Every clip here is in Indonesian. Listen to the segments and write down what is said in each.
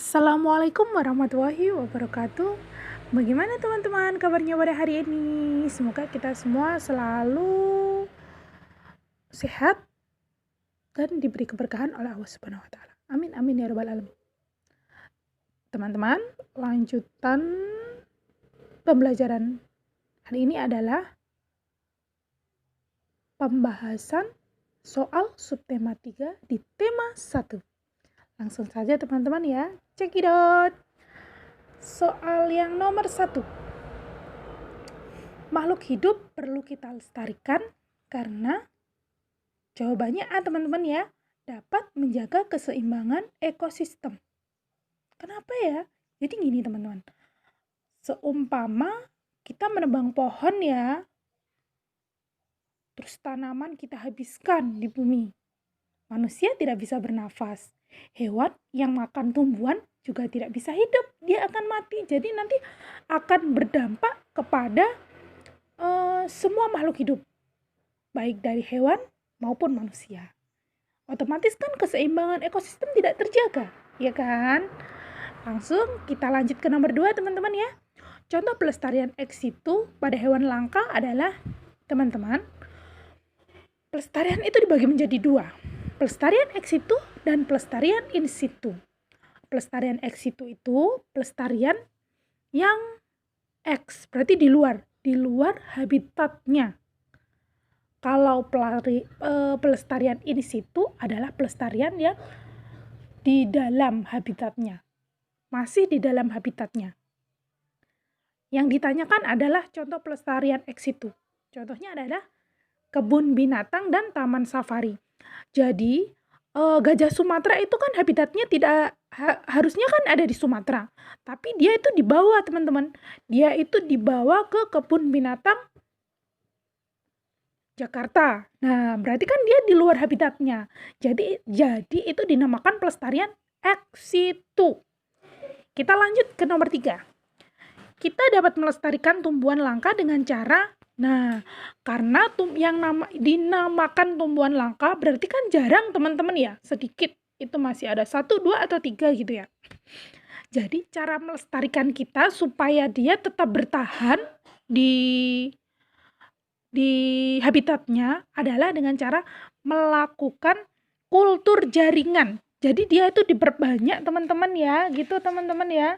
Assalamualaikum warahmatullahi wabarakatuh. Bagaimana teman-teman kabarnya pada hari ini? Semoga kita semua selalu sehat dan diberi keberkahan oleh Allah Subhanahu wa taala. Amin amin ya rabbal alamin. Teman-teman, lanjutan pembelajaran hari ini adalah pembahasan soal subtema 3 di tema 1. Langsung saja teman-teman ya, cekidot. Soal yang nomor 1. Makhluk hidup perlu kita lestarikan karena jawabannya A teman-teman ya, dapat menjaga keseimbangan ekosistem. Kenapa ya? Jadi gini teman-teman, seumpama kita menebang pohon ya, terus tanaman kita habiskan di bumi, manusia tidak bisa bernafas. Hewan yang makan tumbuhan juga tidak bisa hidup, dia akan mati. Jadi nanti akan berdampak kepada semua makhluk hidup, baik dari hewan maupun manusia. Otomatis kan keseimbangan ekosistem tidak terjaga, ya kan? Langsung kita lanjut ke nomor 2 teman-teman ya. Contoh pelestarian ex situ pada hewan langka adalah, teman-teman, pelestarian itu dibagi menjadi 2. Pelestarian ex situ dan pelestarian in situ. Pelestarian ex situ itu pelestarian yang ex, berarti di luar habitatnya. Kalau pelestarian in situ adalah pelestarian yang di dalam habitatnya, masih di dalam habitatnya. Yang ditanyakan adalah contoh pelestarian ex situ. Contohnya adalah kebun binatang dan taman safari. Jadi gajah Sumatera itu kan habitatnya tidak harusnya kan ada di Sumatera, tapi dia itu dibawa teman-teman. Dia itu dibawa ke kebun binatang Jakarta. Nah, berarti kan dia di luar habitatnya. Jadi itu dinamakan pelestarian ex situ. Kita lanjut ke nomor 3. Kita dapat melestarikan tumbuhan langka dengan cara, karena yang dinamakan tumbuhan langka berarti kan jarang teman-teman ya, sedikit. Itu masih ada 1, 2, atau 3 gitu ya. Jadi cara melestarikan kita supaya dia tetap bertahan di habitatnya adalah dengan cara melakukan kultur jaringan. Jadi dia itu diperbanyak teman-teman ya, gitu teman-teman ya.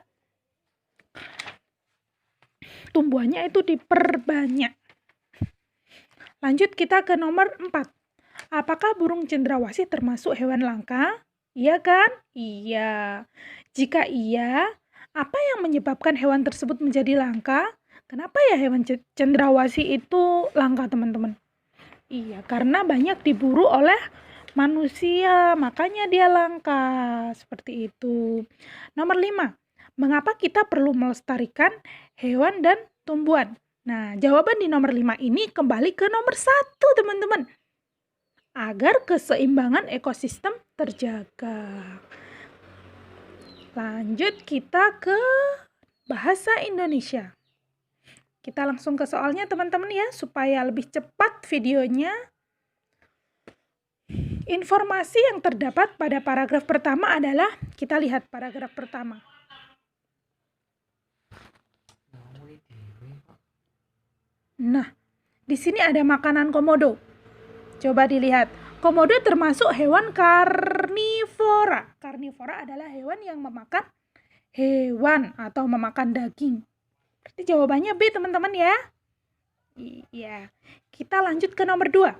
Tumbuhannya itu diperbanyak. Lanjut kita ke nomor 4. Apakah burung cendrawasih termasuk hewan langka? Iya kan? Iya. Jika iya, apa yang menyebabkan hewan tersebut menjadi langka? Kenapa ya hewan cendrawasih itu langka teman-teman? Iya, karena banyak diburu oleh manusia, makanya dia langka. Seperti itu. Nomor 5. Mengapa kita perlu melestarikan hewan dan tumbuhan? Nah, jawaban di nomor 5 ini kembali ke nomor 1, teman-teman. Agar keseimbangan ekosistem terjaga. Lanjut kita ke bahasa Indonesia. Kita langsung ke soalnya teman-teman ya, supaya lebih cepat videonya. Informasi yang terdapat pada paragraf pertama adalah, kita lihat paragraf pertama. Nah, di sini ada makanan komodo. Coba dilihat. Komodo termasuk hewan karnivora. Karnivora adalah hewan yang memakan hewan atau memakan daging. Berarti jawabannya B teman-teman ya. Iya. Kita lanjut ke nomor 2.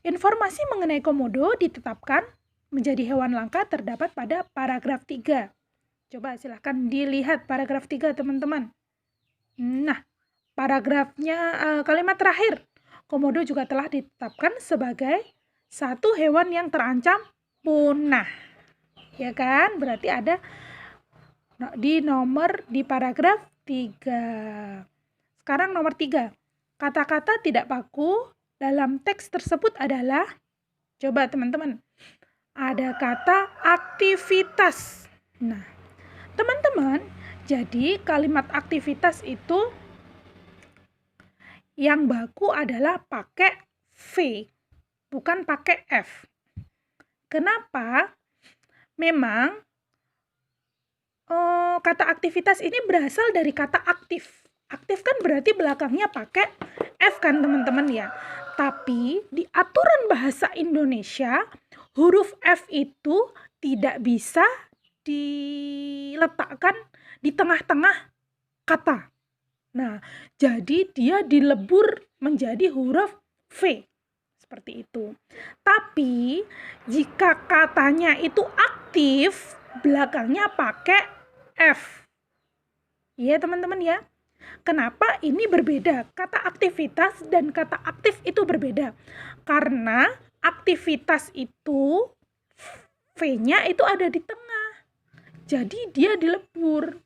Informasi mengenai komodo ditetapkan menjadi hewan langka terdapat pada paragraf 3. Coba silahkan dilihat paragraf 3 teman-teman. Nah, paragrafnya kalimat terakhir. Komodo juga telah ditetapkan sebagai satu hewan yang terancam punah. Ya kan? Berarti ada di paragraf 3. Sekarang nomor 3. Kata-kata tidak baku dalam teks tersebut adalah, coba teman-teman, ada kata aktivitas. Nah, teman-teman, jadi kalimat aktivitas itu yang baku adalah pakai V, bukan pakai F. Kenapa? Memang kata aktivitas ini berasal dari kata aktif. Aktif kan berarti belakangnya pakai F kan teman-teman ya. Tapi di aturan bahasa Indonesia, huruf F itu tidak bisa diletakkan di tengah-tengah kata. Nah, jadi dia dilebur menjadi huruf V. Seperti itu. Tapi jika katanya itu aktif, belakangnya pakai F. Iya teman-teman ya. Kenapa ini berbeda? Kata aktivitas dan kata aktif itu berbeda. Karena aktivitas itu V-nya itu ada di tengah. Jadi dia dilebur.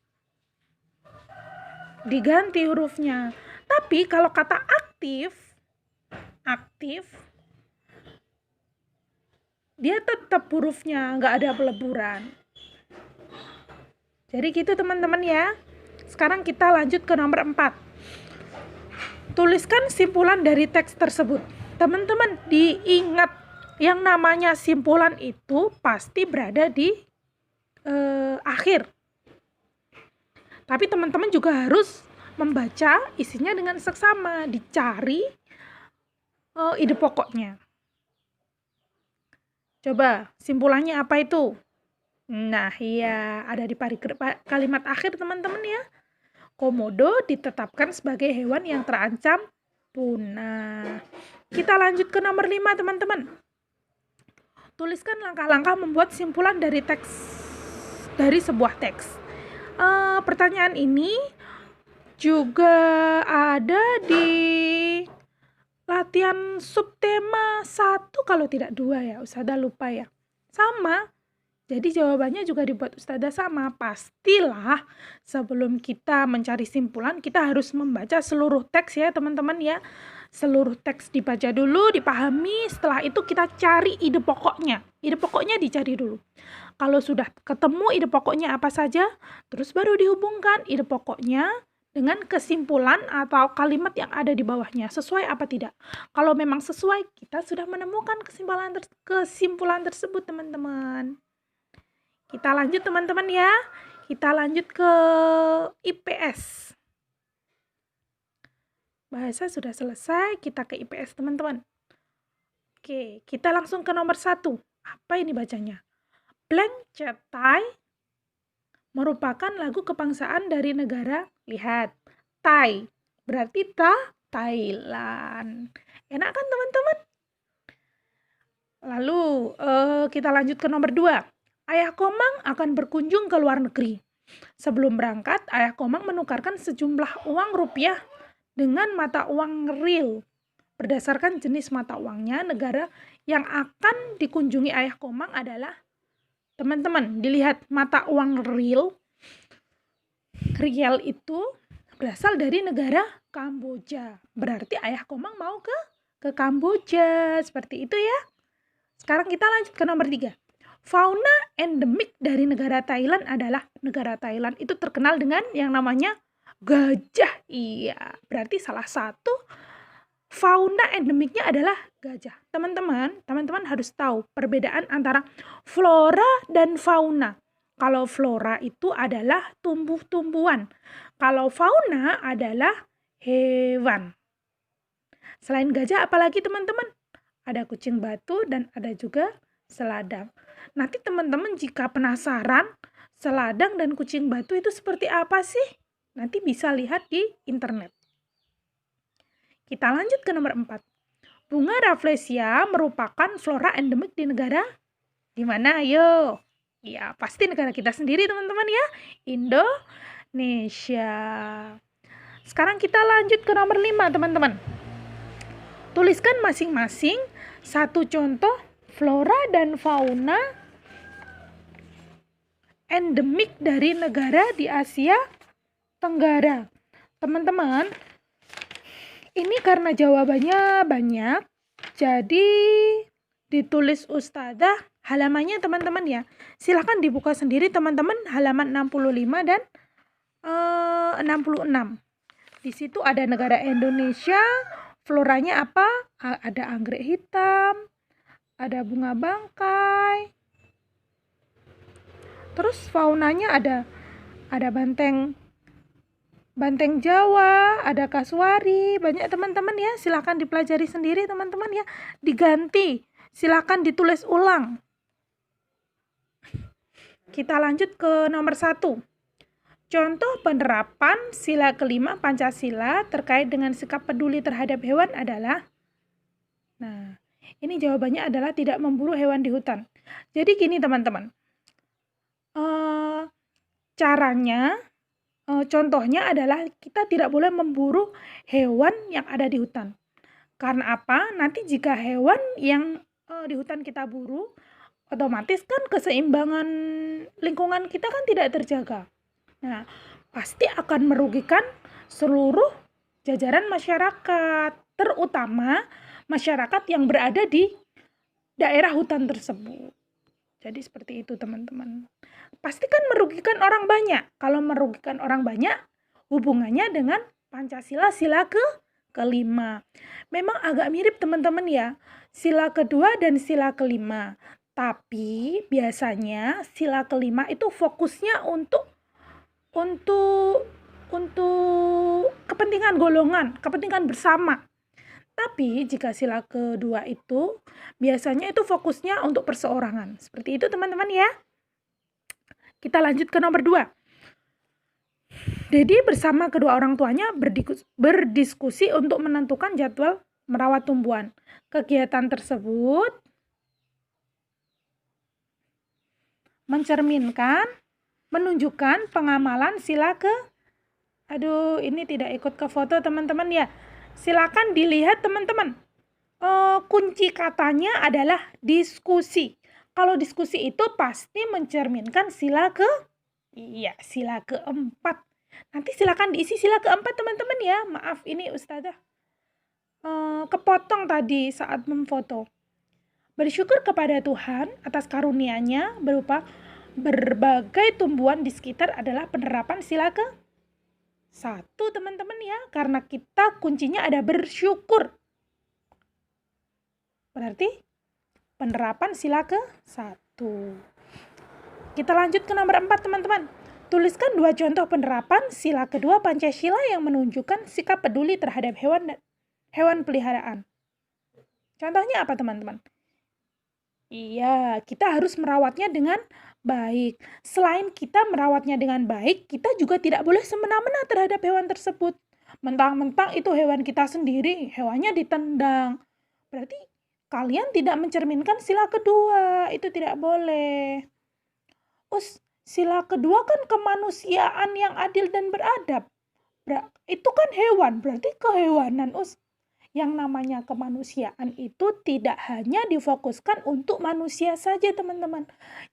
Diganti hurufnya. Tapi kalau kata aktif dia tetap hurufnya, nggak ada peleburan. Jadi gitu teman-teman ya. Sekarang kita lanjut ke nomor 4. Tuliskan simpulan dari teks tersebut. Teman-teman diingat, yang namanya simpulan itu pasti berada di akhir. Tapi teman-teman juga harus membaca isinya dengan seksama, dicari ide pokoknya. Coba simpulannya apa itu? Nah, iya, ada di kalimat akhir teman-teman ya. Komodo ditetapkan sebagai hewan yang terancam punah. Kita lanjut ke nomor 5 teman-teman. Tuliskan langkah-langkah membuat simpulan dari sebuah teks. Pertanyaan ini juga ada di latihan subtema 1 kalau tidak 2 ya, Ustazah lupa ya. Sama. Jadi jawabannya juga dibuat Ustazah sama. Pastilah sebelum kita mencari simpulan, kita harus membaca seluruh teks ya teman-teman ya. Seluruh teks dibaca dulu, dipahami, setelah itu kita cari ide pokoknya. Ide pokoknya dicari dulu. Kalau sudah ketemu ide pokoknya apa saja, terus baru dihubungkan ide pokoknya dengan kesimpulan atau kalimat yang ada di bawahnya. Sesuai apa tidak? Kalau memang sesuai, kita sudah menemukan kesimpulan tersebut teman-teman. Kita lanjut teman-teman ya. Kita lanjut ke IPS. Bahasa sudah selesai, kita ke IPS teman-teman. Oke, kita langsung ke nomor 1. Apa ini bacanya? Blank Cetai merupakan lagu kebangsaan dari negara, lihat, Thai. Berarti Thailand. Enak kan teman-teman? Lalu kita lanjut ke nomor 2. Ayah Komang akan berkunjung ke luar negeri. Sebelum berangkat, Ayah Komang menukarkan sejumlah uang rupiah dengan mata uang real. Berdasarkan jenis mata uangnya, negara yang akan dikunjungi Ayah Komang adalah, teman-teman, dilihat mata uang real. Riel itu berasal dari negara Kamboja. Berarti Ayah Komang mau ke Kamboja. Seperti itu ya. Sekarang kita lanjut ke nomor 3. Fauna endemik dari negara Thailand adalah, negara Thailand itu terkenal dengan yang namanya gajah. Iya, berarti salah satu fauna endemiknya adalah gajah. Teman-teman harus tahu perbedaan antara flora dan fauna. Kalau flora itu adalah tumbuh-tumbuhan. Kalau fauna adalah hewan. Selain gajah, apalagi teman-teman? Ada kucing batu dan ada juga seladang. Nanti teman-teman jika penasaran, seladang dan kucing batu itu seperti apa sih? Nanti bisa lihat di internet. Kita lanjut ke nomor 4. Bunga Rafflesia merupakan flora endemik di negara di mana? Ayo. Ya, pasti negara kita sendiri teman-teman ya. Indonesia. Sekarang kita lanjut ke nomor 5 teman-teman. Tuliskan masing-masing satu contoh flora dan fauna endemik dari negara di Asia Tenggara. Teman-teman, ini karena jawabannya banyak, jadi ditulis Ustazah halamannya teman-teman ya. Silahkan dibuka sendiri teman-teman, halaman 65 dan 66. Di situ ada negara Indonesia, floranya apa? Ada anggrek hitam, ada bunga bangkai. Terus faunanya ada banteng Jawa, ada kasuari, banyak teman-teman ya. Silahkan dipelajari sendiri teman-teman ya. Diganti, silahkan ditulis ulang. Kita lanjut ke nomor 1. Contoh penerapan sila kelima Pancasila terkait dengan sikap peduli terhadap hewan adalah, nah, ini jawabannya adalah tidak memburu hewan di hutan. Jadi gini teman-teman, caranya, contohnya adalah kita tidak boleh memburu hewan yang ada di hutan. Karena apa? Nanti jika hewan yang di hutan kita buru, otomatis kan keseimbangan lingkungan kita kan tidak terjaga. Nah, pasti akan merugikan seluruh jajaran masyarakat, terutama masyarakat yang berada di daerah hutan tersebut. Jadi seperti itu teman-teman. Pasti kan merugikan orang banyak. Kalau merugikan orang banyak, hubungannya dengan Pancasila sila kelima. Memang agak mirip teman-teman ya, sila kedua dan sila kelima. Tapi biasanya sila kelima itu fokusnya untuk kepentingan golongan, kepentingan bersama. Tapi jika sila kedua itu biasanya itu fokusnya untuk perseorangan. Seperti itu teman-teman ya. Kita lanjut ke nomor 2. Dedi bersama kedua orang tuanya berdiskusi untuk menentukan jadwal merawat tumbuhan. Kegiatan tersebut menunjukkan pengamalan sila ini tidak ikut ke foto teman-teman ya. Silakan dilihat teman-teman. Kunci katanya adalah diskusi. Kalau diskusi itu pasti mencerminkan sila keempat. Nanti silakan diisi sila keempat teman-teman ya. Maaf ini Ustazah kepotong tadi saat memfoto. Bersyukur kepada Tuhan atas karunia-Nya berupa berbagai tumbuhan di sekitar adalah penerapan sila ke-1 teman-teman ya. Karena kita kuncinya ada bersyukur. Berarti penerapan sila ke-1. Kita lanjut ke nomor 4 teman-teman. Tuliskan 2 contoh penerapan sila kedua Pancasila yang menunjukkan sikap peduli terhadap hewan peliharaan. Contohnya apa teman-teman? Iya, kita harus merawatnya dengan baik. Selain kita merawatnya dengan baik, kita juga tidak boleh semena-mena terhadap hewan tersebut. Mentang-mentang itu hewan kita sendiri, hewannya ditendang. Berarti kalian tidak mencerminkan sila kedua, itu tidak boleh. Sila kedua kan kemanusiaan yang adil dan beradab. Itu kan hewan, berarti kehewanan. Yang namanya kemanusiaan itu tidak hanya difokuskan untuk manusia saja teman-teman.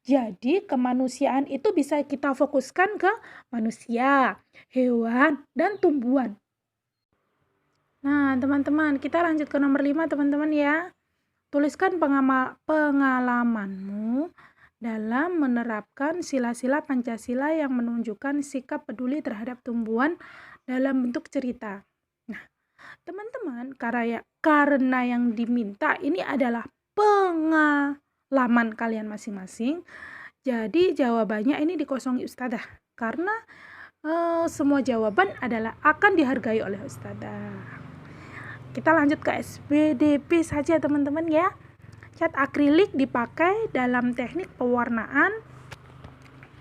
Jadi kemanusiaan itu bisa kita fokuskan ke manusia, hewan, dan tumbuhan. Nah teman-teman, kita lanjut ke nomor 5 teman-teman ya. Tuliskan pengalamanmu dalam menerapkan sila-sila Pancasila yang menunjukkan sikap peduli terhadap tumbuhan dalam bentuk cerita. Nah, teman-teman, karena yang diminta ini adalah pengalaman kalian masing-masing, jadi jawabannya ini dikosongi Ustazah. Karena semua jawaban adalah akan dihargai oleh Ustazah. Kita lanjut ke SPDP saja teman-teman ya. Cat akrilik dipakai dalam teknik pewarnaan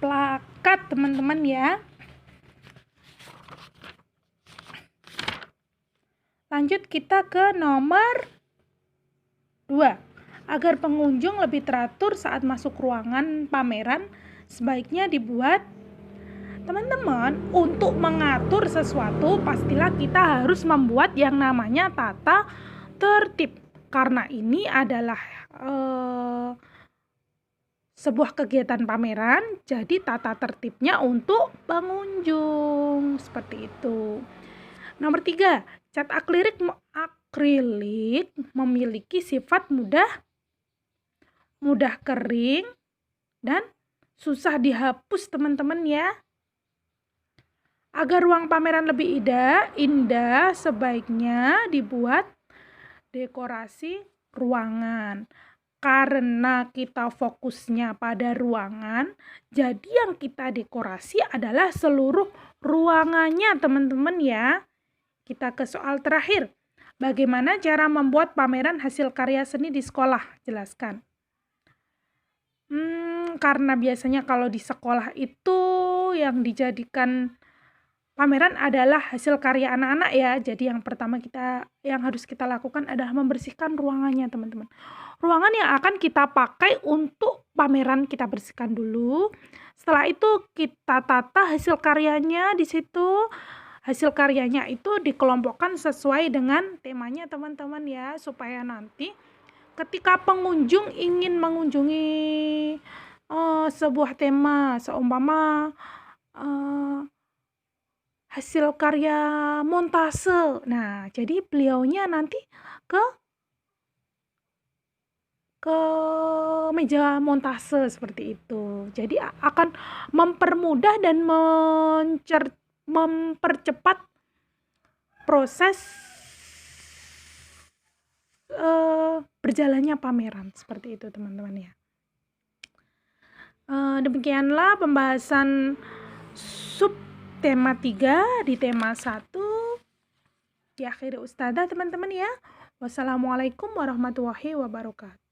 plakat teman-teman ya. Lanjut kita ke nomor 2. Agar pengunjung lebih teratur saat masuk ruangan pameran, sebaiknya dibuat. Teman-teman, untuk mengatur sesuatu pastilah kita harus membuat yang namanya tata tertib. Karena ini adalah sebuah kegiatan pameran, jadi tata tertibnya untuk pengunjung. Seperti itu. Nomor 3, cat akrilik memiliki sifat mudah kering dan susah dihapus teman-teman ya. Agar ruang pameran lebih indah, sebaiknya dibuat dekorasi ruangan. karena kita fokusnya pada ruangan, jadi yang kita dekorasi adalah seluruh ruangannya, teman-teman ya. Kita ke soal terakhir. Bagaimana cara membuat pameran hasil karya seni di sekolah? Jelaskan. Karena biasanya kalau di sekolah itu yang dijadikan pameran adalah hasil karya anak-anak ya. Jadi yang pertama yang harus kita lakukan adalah membersihkan ruangannya, teman-teman. Ruangan yang akan kita pakai untuk pameran kita bersihkan dulu. Setelah itu kita tata hasil karyanya di situ. Hasil karyanya itu dikelompokkan sesuai dengan temanya, teman-teman ya, supaya nanti ketika pengunjung ingin mengunjungi sebuah tema, seumpama hasil karya montase. Nah, jadi beliaunya nanti ke meja montase seperti itu. Jadi akan mempermudah dan mempercepat proses berjalannya pameran seperti itu, teman-teman ya. Demikianlah pembahasan sub tema 3 di tema 1 diakhiri Ustazah, teman-teman ya. Wassalamualaikum warahmatullahi wabarakatuh.